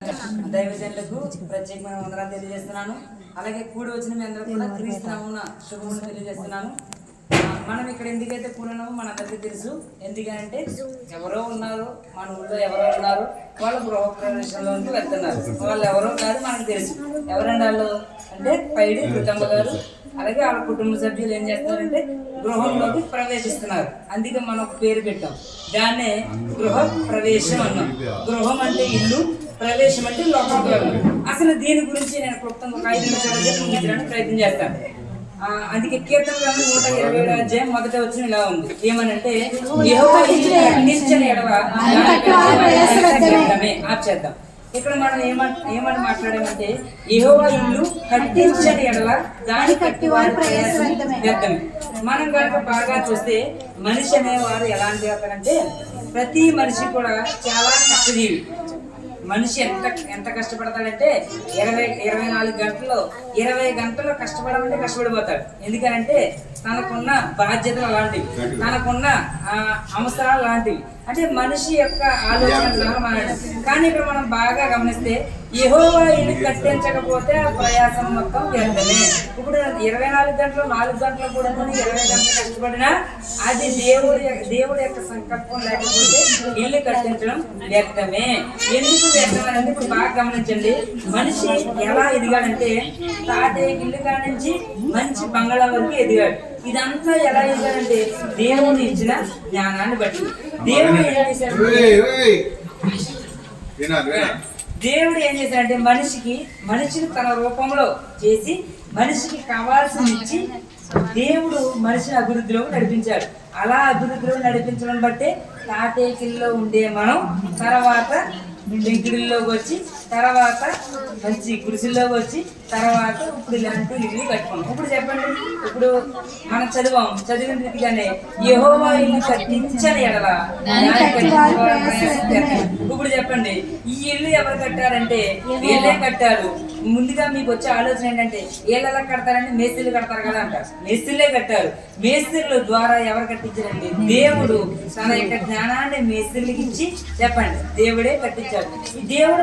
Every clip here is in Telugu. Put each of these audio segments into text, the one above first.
దైవజనులకు ప్రత్యేకమైన వందనాలు తెలియజేస్తున్నాను. అలాగే కూడి వచ్చిన మీ అందరూ కూడా క్రీస్తు నామమున శుభములు తెలియజేస్తున్నాను. మనం ఇక్కడ ఎందుకైతే కూడినామో మనందరికీ తెలుసు. ఎందుకంటే ఎవరో ఉన్నారు, మన ఊళ్ళో ఎవరో ఉన్నారు, వాళ్ళ గృహ ప్రవేశంలోకి వెళ్తున్నారు. వాళ్ళు ఎవరో కాదు మనకు తెలుసు. ఎవరండి వాళ్ళు అంటే పైడి కుటుంబ గారు, అలాగే వాళ్ళ కుటుంబ సభ్యులు ఏం చేస్తున్నారంటే గృహంలోకి ప్రవేశిస్తున్నారు. అందుకే మనం ఒక పేరు పెట్టాం, దాన్నే గృహ ప్రవేశం అన్నాం. గృహం అంటే ఇల్లు, ప్రవేశం అంటే లోపలికి వెళ్ళడం. అసలు దీని గురించి నేను క్లుప్తంగా ఒక 5 నిమిషాలు ముగించడానికి ప్రయత్నం చేస్తాను. అందుకే కీర్తన గ్రంథం 127 అధ్యాయం మొదట వచ్చిన ఇలా ఉంది. ఏమనంటే యెహోవా ఇల్లు కట్టించని ఎడల ఆచేద్దాం. ఇక్కడ మనం ఏమని మాట్లాడామంటే యెహోవా ఇల్లు కట్టించని ఎడల దాని కట్టి వారి ప్రయాసం వ్యర్థమే. మనం కనుక బాగా చూస్తే మనిషి అనేవారు ఎలాంటి అంటే ప్రతి మనిషి కూడా చాలా కష్టజీవి. మనిషి ఎంత కష్టపడతాడంటే 24 గంటల్లో 20 గంటల్లో కష్టపడాలంటే కష్టపడిపోతాడు. ఎందుకంటే తనకున్న బాధ్యతలు అలాంటివి, తనకున్న అవసరాలు లాంటివి. అంటే మనిషి యొక్క ఆలోచన కానీ ఇక్కడ మనం బాగా గమనిస్తే యెహోవా ఇల్లు కట్టించకపోతే ఆ ప్రయాసం మొత్తం వ్యర్థమే. ఇప్పుడు 24 గంటలు 4 గంటలు కూడా 20 గంటలు కష్టపడినా అది దేవుడి యొక్క సంకల్పం లేకపోతే ఇల్లు కట్టించడం వ్యర్థమే. ఎందుకు వ్యర్థం అంటే ఇప్పుడు బాగా గమనించండి. మనిషి ఎలా ఎదిగాడంటే తాటే ఇల్లు కానించి మంచి బంగాళా వరకు ఎదిగాడు. ఇదంతా ఎలా ఎదిగాడంటే దేవుడు ఇచ్చిన జ్ఞానాన్ని బట్టి. దేవుడు ఏం చేశాడంటే మనిషిని తన రూపంలో చేసి మనిషికి కావాల్సింది ఇచ్చి దేవుడు మనిషిని అభివృద్ధిలోకి నడిపించాడు. అలా అభివృద్ధిలోకి నడిపించడం బట్టే తాటేకిల్లో ఉండే మనం తర్వాత వెంకుడిల్లోకి వచ్చి, తర్వాత మంచి గుడిసెల్లోకి వచ్చి, తర్వాత ఇప్పుడు ఇలాంటి ఇల్లు కట్టుకున్నాం. ఇప్పుడు చెప్పండి, ఇప్పుడు మనం చదివిన రీతిగానే యెహోవా ఇల్లు కట్టించని ఎడల. ఇప్పుడు చెప్పండి, ఈ ఇల్లు ఎవరు కట్టారంటే వీళ్ళే కట్టారు. ముందుగా మీకు వచ్చే ఆలోచన ఏంటంటే వీళ్ళు ఎలా కడతారంటే మేస్త్రీలు కడతారు కదా అంటారు. మేస్త్రీలే కట్టారు. మేస్త్రీల ద్వారా ఎవరు కట్టించారండి? దేవుడు తన యొక్క జ్ఞానాన్ని మేస్త్రీలకి ఇచ్చి చెప్పండి దేవుడే కట్టించాడు. ఈ దేవుడు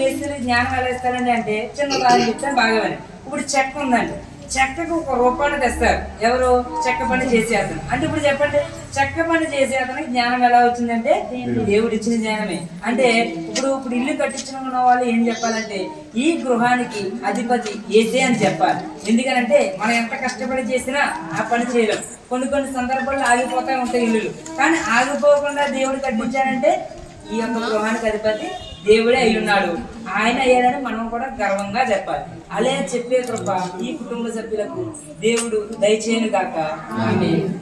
మేస్త్రి జ్ఞానం ఎలా ఇస్తారండి అంటే చిన్న ఉదాహరణ చెప్తాను బాగా. ఇప్పుడు చెక్క ఉందండి, చెక్కకు ఒక రూపాయలు తెస్తారు. ఎవరు? చెక్క పని చేసే అతను. అంటే ఇప్పుడు చెప్పండి, చెక్క పని చేసే అతనికి జ్ఞానం ఎలా వచ్చిందంటే దేవుడు ఇచ్చిన జ్ఞానమే. అంటే ఇప్పుడు ఇల్లు కట్టించిన వాళ్ళు ఏం చెప్పాలంటే ఈ గృహానికి అధిపతి ఏసే అని చెప్పాలి. ఎందుకనంటే మనం ఎంత కష్టపడి చేసినా ఆ పని చేయలేం. కొన్ని సందర్భాల్లో ఆగిపోతా ఉంటాయి ఇల్లులు. కానీ ఆగిపోకుండా దేవుడు కట్టించాడంటే ఈ యొక్క గృహానికి అధిపతి దేవుడే అయి ఉన్నాడు. ఆయన అయ్యాడని మనం కూడా గర్వంగా చెప్పాలి. అలా చెప్పే కృప ఈ కుటుంబ సభ్యులకు దేవుడు దయచేయను గాక. ఆమేన్.